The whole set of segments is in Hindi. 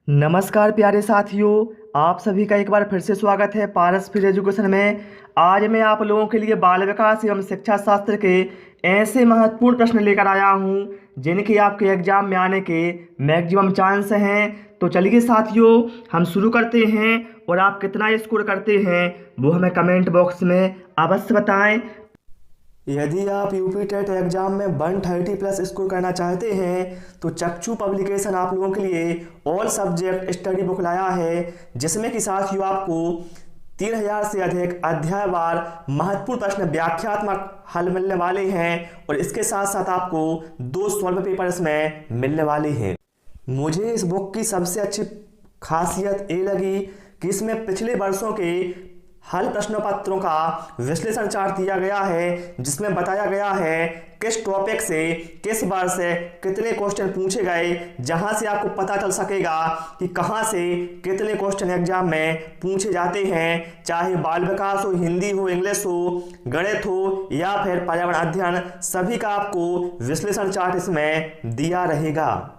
नमस्कार प्यारे साथियों। आप सभी का एक बार फिर से स्वागत है पारस फिर एजुकेशन में। आज मैं आप लोगों के लिए बाल विकास एवं शिक्षा शास्त्र के ऐसे महत्वपूर्ण प्रश्न लेकर आया हूं जिनके आपके एग्जाम में आने के मैक्सिमम चांस हैं। तो चलिए साथियों, हम शुरू करते हैं और आप कितना स्कोर करते हैं वो हमें कमेंट बॉक्स में अवश्य बताएं। यदि आप यूपी टेट एग्जाम में 130 प्लस स्कोर करना चाहते हैं तो चक्षु पब्लिकेशन आप लोगों के लिए ऑल सब्जेक्ट स्टडी बुक लाया है, जिसमें कि साथियों आपको 3000 से अधिक अध्यायवार महत्वपूर्ण प्रश्न व्याख्यात्मक हल मिलने वाले हैं और इसके साथ साथ आपको 2 सॉल्व पेपर इसमें मिलने वाले हैं। मुझे इस बुक की सबसे अच्छी खासियत ये लगी कि इसमें पिछले वर्षों के हल प्रश्न पत्रों का विश्लेषण चार्ट दिया गया है, जिसमें बताया गया है किस टॉपिक से किस बार से कितने क्वेश्चन पूछे गए, जहां से आपको पता चल सकेगा कि कहां से कितने क्वेश्चन एग्जाम में पूछे जाते हैं। चाहे बाल विकास हो, हिंदी हो, इंग्लिश हो, गणित हो या फिर पर्यावरण अध्ययन, सभी का आपको विश्लेषण चार्ट इसमें दिया रहेगा।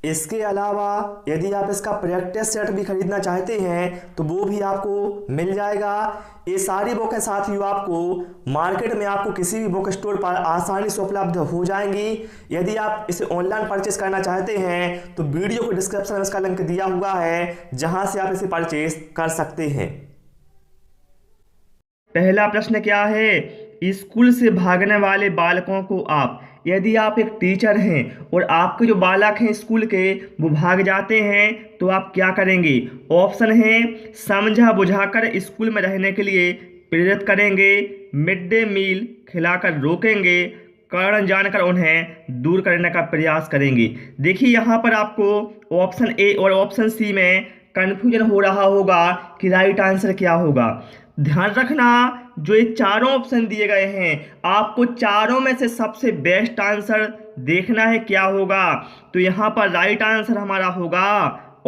इसके अलावा यदि आप इसका प्रैक्टिस सेट भी खरीदना चाहते हैं तो वो भी आपको मिल जाएगा। ये सारी बुकें साथियों आपको मार्केट में आपको किसी भी बुक स्टोर पर आसानी से उपलब्ध हो जाएंगी। यदि आप इसे ऑनलाइन परचेस करना चाहते हैं तो वीडियो को डिस्क्रिप्शन में इसका लिंक दिया हुआ है, जहां से आप इसे परचेस कर सकते हैं। पहला प्रश्न क्या है? स्कूल से भागने वाले बालकों को आप, यदि आप एक टीचर हैं और आपके जो बालक हैं स्कूल के वो भाग जाते हैं तो आप क्या करेंगे? ऑप्शन है समझा बुझाकर स्कूल में रहने के लिए प्रेरित करेंगे, मिड डे मील खिलाकर रोकेंगे, कारण जानकर उन्हें दूर करने का प्रयास करेंगे। देखिए यहाँ पर आपको ऑप्शन ए और ऑप्शन सी में कन्फ्यूजन हो रहा होगा कि राइट आंसर क्या होगा। ध्यान रखना, जो ये चारों ऑप्शन दिए गए हैं आपको चारों में से सबसे बेस्ट आंसर देखना है क्या होगा। तो यहाँ पर राइट आंसर हमारा होगा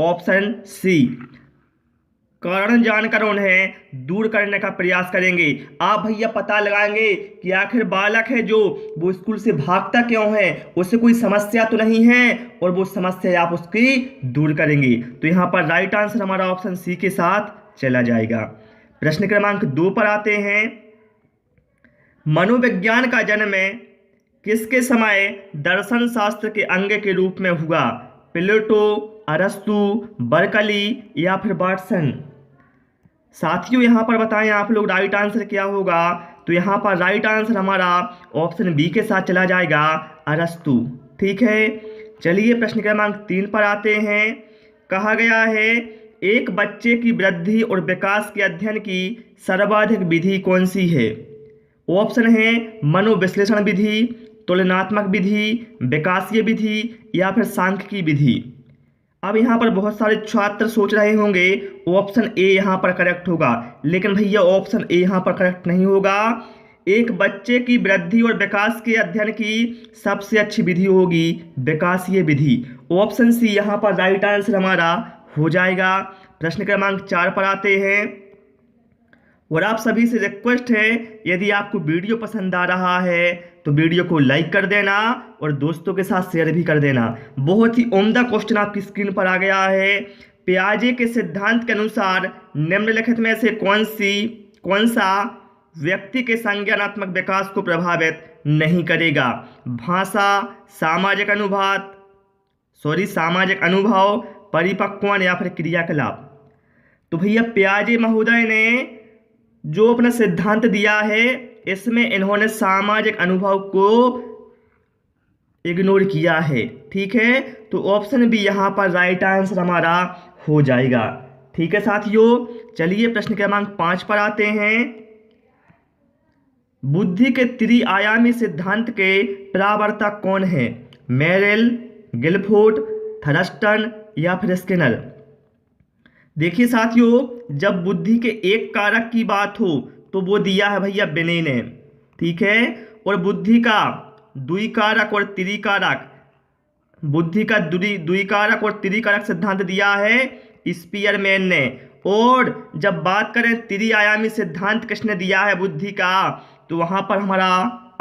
ऑप्शन सी, कारण जानकर उन्हें दूर करने का प्रयास करेंगे। आप भैया पता लगाएंगे कि आखिर बालक है जो वो स्कूल से भागता क्यों है, उसे कोई समस्या तो नहीं है, और वो समस्या आप उसकी दूर करेंगे। तो यहाँ पर राइट आंसर हमारा ऑप्शन सी के साथ चला जाएगा। प्रश्न क्रमांक 2 पर आते हैं। मनोविज्ञान का जन्म किसके समय दर्शन शास्त्र के अंग के रूप में हुआ? प्लेटो, अरस्तु, बर्कली या फिर वाटसन? साथियों यहाँ पर बताएं आप लोग राइट आंसर क्या होगा। तो यहाँ पर राइट आंसर हमारा ऑप्शन बी के साथ चला जाएगा, अरस्तु। ठीक है, चलिए प्रश्न क्रमांक 3 पर आते हैं। कहा गया है एक बच्चे की वृद्धि और विकास के अध्ययन की सर्वाधिक विधि कौन सी है? ऑप्शन है मनोविश्लेषण विधि, तुलनात्मक विधि, विकासीय विधि या फिर सांख्यिकी विधि। अब यहाँ पर बहुत सारे छात्र सोच रहे होंगे ऑप्शन ए यहाँ पर करेक्ट होगा, लेकिन भैया ऑप्शन ए यहाँ पर करेक्ट नहीं होगा। एक बच्चे की वृद्धि और विकास के अध्ययन की सबसे अच्छी विधि होगी विकासीय विधि। ऑप्शन सी यहाँ पर राइट आंसर हमारा हो जाएगा। प्रश्न क्रमांक 4 पर आते हैं और आप सभी से रिक्वेस्ट है, यदि आपको वीडियो पसंद आ रहा है तो वीडियो को लाइक कर देना और दोस्तों के साथ शेयर भी कर देना। बहुत ही उम्दा क्वेश्चन आपकी स्क्रीन पर आ गया है। पियाजे के सिद्धांत के अनुसार निम्नलिखित में से कौन सा व्यक्ति के संज्ञानात्मक विकास को प्रभावित नहीं करेगा? भाषा, सामाजिक अनुभव, परिपक्वन या फिर क्रियाकलाप? तो भैया पियाजे महोदय ने जो अपना सिद्धांत दिया है इसमें इन्होंने सामाजिक अनुभव को इग्नोर किया है। ठीक है, तो ऑप्शन बी यहाँ पर राइट आंसर हमारा हो जाएगा। ठीक है साथियों, चलिए प्रश्न क्रमांक 5 पर आते हैं। बुद्धि के त्रिआयामी सिद्धांत के प्रवर्तक कौन है? मेरिल, गिलफोर्ड, थर्स्टन या फिर स्किनर? देखिए साथियों, जब बुद्धि के एक कारक की बात हो तो वो दिया है भैया बिने ने। ठीक है, और बुद्धि का द्विकारक और त्रिकारक, बुद्धि का द्विकारक और त्रिकारक सिद्धांत दिया है स्पीयरमैन ने। और जब बात करें त्रिआयामी सिद्धांत किसने दिया है बुद्धि का, तो वहां पर हमारा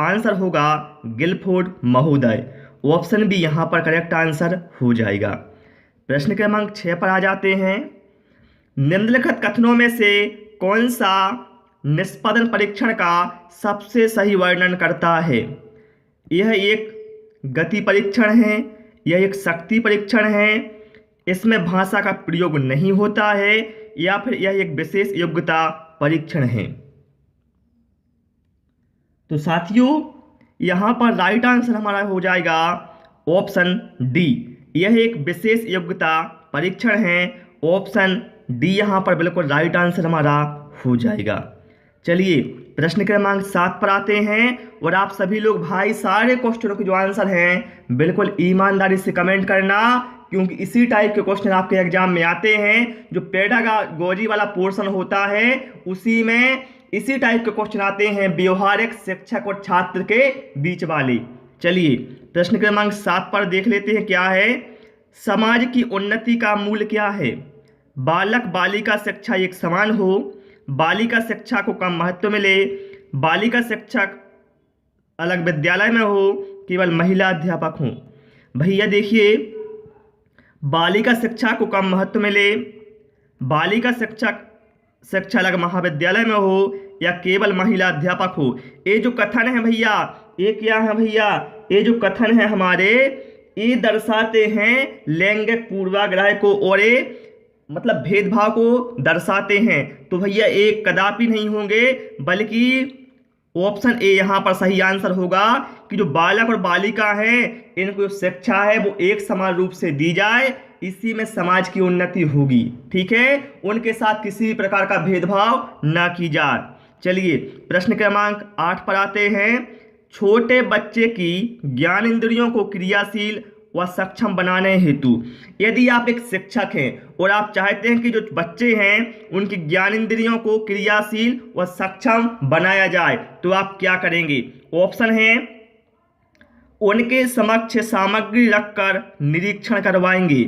आंसर होगा गिलफोर्ड महोदय। ऑप्शन बी यहाँ पर करेक्ट आंसर हो जाएगा। प्रश्न क्रमांक 6 पर आ जाते हैं। निम्नलिखित कथनों में से कौन सा निष्पादन परीक्षण का सबसे सही वर्णन करता है? यह एक गति परीक्षण है, यह एक शक्ति परीक्षण है, इसमें भाषा का प्रयोग नहीं होता है, या फिर यह एक विशेष योग्यता परीक्षण है। तो साथियों यहाँ पर राइट आंसर हमारा हो जाएगा ऑप्शन डी, यह एक विशेष योग्यता परीक्षण है। ऑप्शन डी यहाँ पर बिल्कुल राइट आंसर हमारा हो जाएगा। चलिए प्रश्न क्रमांक 7 पर आते हैं, और आप सभी लोग भाई सारे क्वेश्चनों के जो आंसर हैं बिल्कुल ईमानदारी से कमेंट करना, क्योंकि इसी टाइप के क्वेश्चन आपके एग्जाम में आते हैं। जो पेडागोजी वाला पोर्शन होता है उसी में इसी टाइप के क्वेश्चन आते हैं, व्यवहारिक शिक्षक और छात्र के बीच वाले। चलिए प्रश्न क्रमांक 7 पर देख लेते हैं क्या है। समाज की उन्नति का मूल क्या है? बालक बालिका शिक्षा एक समान हो, बालिका शिक्षा को कम महत्व मिले, बालिका शिक्षक अलग विद्यालय में हो, केवल महिला अध्यापक हो। भैया देखिए, बालिका शिक्षा को कम महत्व मिले, बालिका शिक्षा अलग महाविद्यालय में हो, या केवल महिला अध्यापक हो। ये जो कथन है भैया, ये क्या है भैया? ये जो कथन है हमारे, ये दर्शाते हैं लैंगिक पूर्वाग्रह को, और ये मतलब भेदभाव को दर्शाते हैं। तो भैया एक कदापि नहीं होंगे, बल्कि ऑप्शन ए यहाँ पर सही आंसर होगा कि जो बालक और बालिका हैं इनको शिक्षा है वो एक समान रूप से दी जाए, इसी में समाज की उन्नति होगी। ठीक है, उनके साथ किसी भी प्रकार का भेदभाव ना की जाए। चलिए प्रश्न क्रमांक 8 पर आते हैं। छोटे बच्चे की ज्ञान इंद्रियों को क्रियाशील व सक्षम बनाने हेतु, यदि आप एक शिक्षक हैं और आप चाहते हैं कि जो बच्चे हैं उनकी ज्ञान इंद्रियों को क्रियाशील व सक्षम बनाया जाए, तो आप क्या करेंगे? ऑप्शन है, उनके समक्ष सामग्री रखकर निरीक्षण करवाएंगे,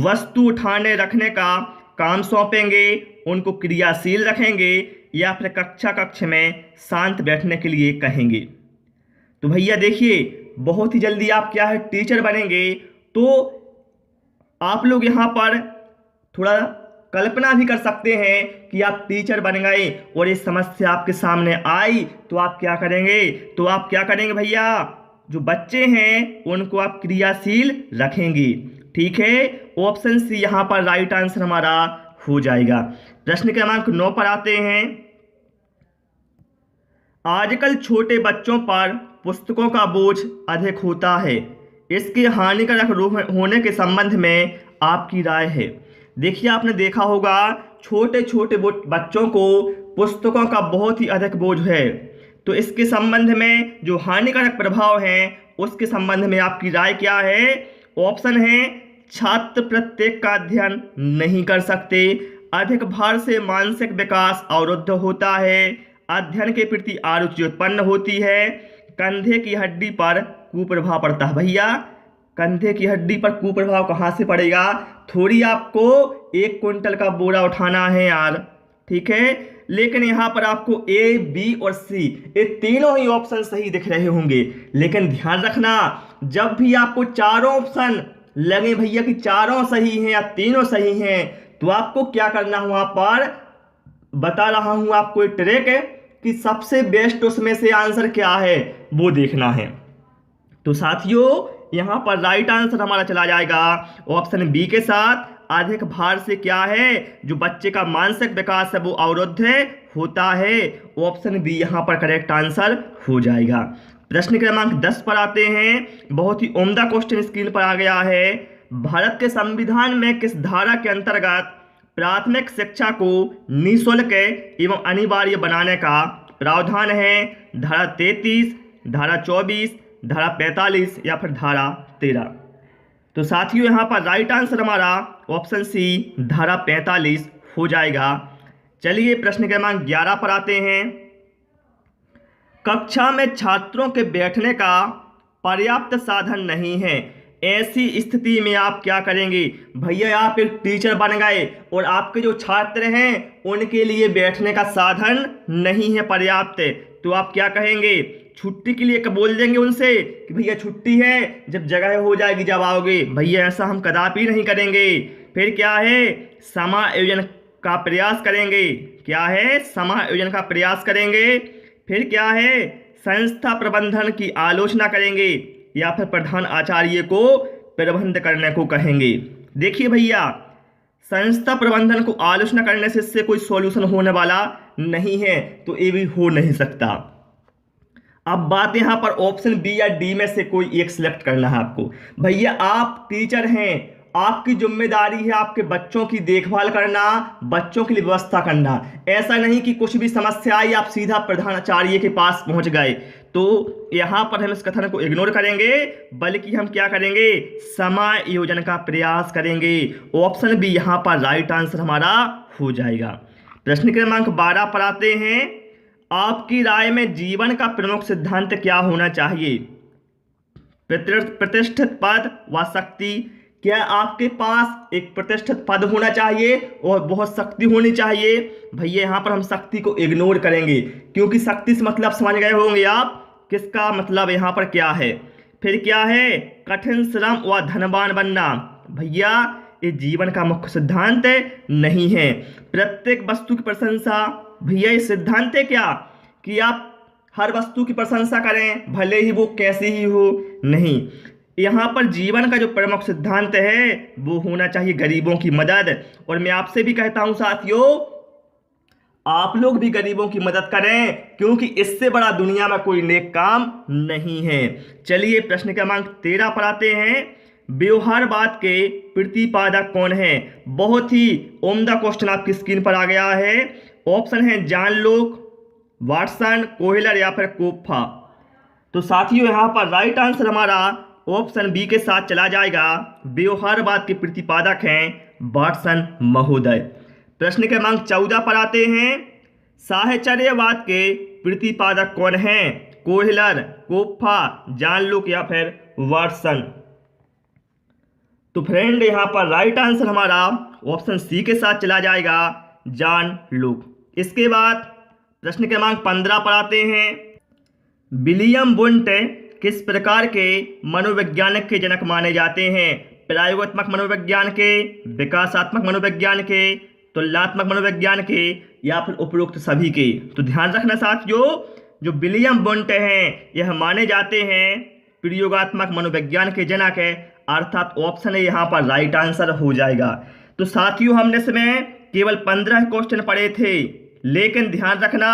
वस्तु उठाने रखने का काम सौंपेंगे, उनको क्रियाशील रखेंगे, या फिर कक्ष में शांत बैठने के लिए कहेंगे। तो भैया देखिए, बहुत ही जल्दी आप क्या है टीचर बनेंगे, तो आप लोग यहाँ पर थोड़ा कल्पना भी कर सकते हैं कि आप टीचर बन गए और ये समस्या आपके सामने आई, तो आप क्या करेंगे? तो आप क्या करेंगे भैया? जो बच्चे हैं उनको आप क्रियाशील रखेंगे। ठीक है, ऑप्शन सी यहाँ पर राइट आंसर हमारा हो जाएगा। प्रश्न क्रमांक 9 पर आते हैं। आजकल छोटे बच्चों पर पुस्तकों का बोझ अधिक होता है, इसके हानिकारक होने के संबंध में आपकी राय है? देखिए, आपने देखा होगा छोटे छोटे बच्चों को पुस्तकों का बहुत ही अधिक बोझ है, तो इसके संबंध में जो हानिकारक प्रभाव हैं उसके संबंध में आपकी राय क्या है? ऑप्शन है, छात्र प्रत्येक का अध्ययन नहीं कर सकते, अधिक भार से मानसिक विकास अवरुद्ध होता है, अध्ययन के प्रति अरुचि उत्पन्न होती है, कंधे की हड्डी पर कुप्रभाव पड़ता है। भैया कंधे की हड्डी पर कुप्रभाव कहाँ से पड़ेगा? थोड़ी आपको 1 क्विंटल का बोरा उठाना है यार, ठीक है, लेकिन यहाँ पर आपको ए, बी और सी ये तीनों ही ऑप्शन सही दिख रहे होंगे। लेकिन ध्यान रखना, जब भी आपको चारों ऑप्शन लगे भैया कि चारों सही हैं या तीनों सही हैं, तो आपको क्या करना है? वहाँ पर बता रहा हूँ आपको एक ट्रिक है कि सबसे बेस्ट उसमें से आंसर क्या है वो देखना है। तो साथियों यहाँ पर राइट आंसर हमारा चला जाएगा ऑप्शन बी के साथ। अधिक भार से क्या है, जो बच्चे का मानसिक विकास है वो अवरुद्ध होता है। ऑप्शन बी यहाँ पर करेक्ट आंसर हो जाएगा। प्रश्न क्रमांक 10 पर आते हैं। बहुत ही उम्दा क्वेश्चन स्क्रीन पर आ गया है। भारत के संविधान में किस धारा के अंतर्गत प्राथमिक शिक्षा को निःशुल्क एवं अनिवार्य बनाने का प्रावधान है? धारा 33, धारा 24, धारा 45 या फिर धारा 13? तो साथियों यहाँ पर राइट आंसर हमारा ऑप्शन सी धारा 45 हो जाएगा। चलिए प्रश्न क्रमांक 11 पर आते हैं। कक्षा में छात्रों के बैठने का पर्याप्त साधन नहीं है, ऐसी स्थिति में आप क्या करेंगे? भैया आप एक टीचर बन गए और आपके जो छात्र हैं उनके लिए बैठने का साधन नहीं है पर्याप्त, तो आप क्या कहेंगे? छुट्टी के लिए बोल देंगे उनसे कि भैया छुट्टी है, जब जगह हो जाएगी जब आओगे। भैया ऐसा हम कदापि नहीं करेंगे। फिर क्या है, समायोजन का प्रयास करेंगे। क्या है, समायोजन का प्रयास करेंगे। फिर क्या है, संस्था प्रबंधन की आलोचना करेंगे या फिर प्रधान आचार्य को प्रबंध करने को कहेंगे। देखिए भैया, संस्था प्रबंधन को आलोचना करने से इससे कोई सॉल्यूशन होने वाला नहीं है, तो ये भी हो नहीं सकता। अब बात यहाँ पर ऑप्शन बी या डी में से कोई एक सिलेक्ट करना है आपको। भैया आप टीचर हैं, आपकी जिम्मेदारी है आपके बच्चों की देखभाल करना, बच्चों के लिए व्यवस्था करना। ऐसा नहीं कि कुछ भी समस्या आई आप सीधा प्रधानाचार्य के पास पहुंच गए। तो यहाँ पर हम इस कथन को इग्नोर करेंगे, बल्कि हम क्या करेंगे, समायोजन का प्रयास करेंगे। ऑप्शन बी यहाँ पर राइट आंसर हमारा हो जाएगा। प्रश्न क्रमांक 12 पर आते हैं। आपकी राय में जीवन का प्रमुख सिद्धांत क्या होना चाहिए? प्रतिष्ठित पद व शक्ति। क्या आपके पास एक प्रतिष्ठित पद होना चाहिए और बहुत शक्ति होनी चाहिए? भैया यहाँ पर हम शक्ति को इग्नोर करेंगे, क्योंकि शक्ति से मतलब समझ गए होंगे आप किसका मतलब यहाँ पर क्या है। फिर क्या है, कठिन श्रम व धनवान बनना। भैया ये जीवन का मुख्य सिद्धांत नहीं है। प्रत्येक वस्तु की प्रशंसा। भैया ये सिद्धांत है क्या कि आप हर वस्तु की प्रशंसा करें, भले ही वो कैसी ही हो? नहीं, यहाँ पर जीवन का जो प्रमुख सिद्धांत है वो होना चाहिए गरीबों की मदद। और मैं आपसे भी कहता हूं साथियों, आप लोग भी गरीबों की मदद करें, क्योंकि इससे बड़ा दुनिया में कोई नेक काम नहीं है। चलिए प्रश्न क्रमांक 13 पर आते हैं। व्यवहारवाद के प्रतिपादक कौन है? बहुत ही उम्दा क्वेश्चन आपकी स्क्रीन पर आ गया है। ऑप्शन है जॉन लोक, वाटसन, कोहलर या फिर कोप्फा। तो साथियों यहाँ पर राइट आंसर हमारा ऑप्शन बी के साथ चला जाएगा। व्यवहारवाद के प्रतिपादक हैं वाटसन महोदय। प्रश्न क्रमांक 14 पर आते हैं। साहचर्यवाद के प्रतिपादक कौन हैं? कोहलर, कोप्फा, जॉन लोक या फिर वाटसन। तो फ्रेंड यहाँ पर राइट आंसर हमारा ऑप्शन सी के साथ चला जाएगा, जॉन लोक। इसके बाद प्रश्न क्रमांक 15 पर आते हैं। विलियम वुंट किस प्रकार के मनोवैज्ञानिक के जनक माने जाते हैं? प्रयोगात्मक मनोविज्ञान के, विकासात्मक मनोविज्ञान के, तुलनात्मक मनोविज्ञान के या फिर उपरोक्त सभी के? तो ध्यान रखना साथियों, जो विलियम वुंट हैं यह माने जाते हैं प्रयोगात्मक मनोविज्ञान के जनक है, अर्थात ऑप्शन ए यहाँ पर राइट आंसर हो जाएगा। तो साथियों हमने इसमें केवल 15 क्वेश्चन पढ़े थे, लेकिन ध्यान रखना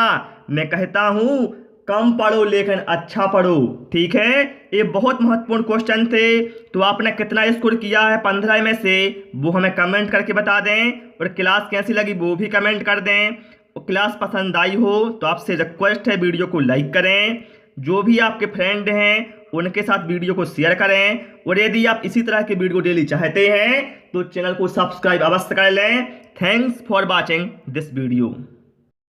मैं कहता हूं कम पढ़ो लेकिन अच्छा पढ़ो, ठीक है? ये बहुत महत्वपूर्ण क्वेश्चन थे। तो आपने कितना स्कोर किया है 15 में से वो हमें कमेंट करके बता दें, और क्लास कैसी लगी वो भी कमेंट कर दें। और क्लास पसंद आई हो तो आपसे रिक्वेस्ट है वीडियो को लाइक करें, जो भी आपके फ्रेंड हैं उनके साथ वीडियो को शेयर करें, और यदि आप इसी तरह के वीडियो डेली चाहते हैं तो चैनल को सब्सक्राइब अवश्य कर लें। Thanks for watching this video.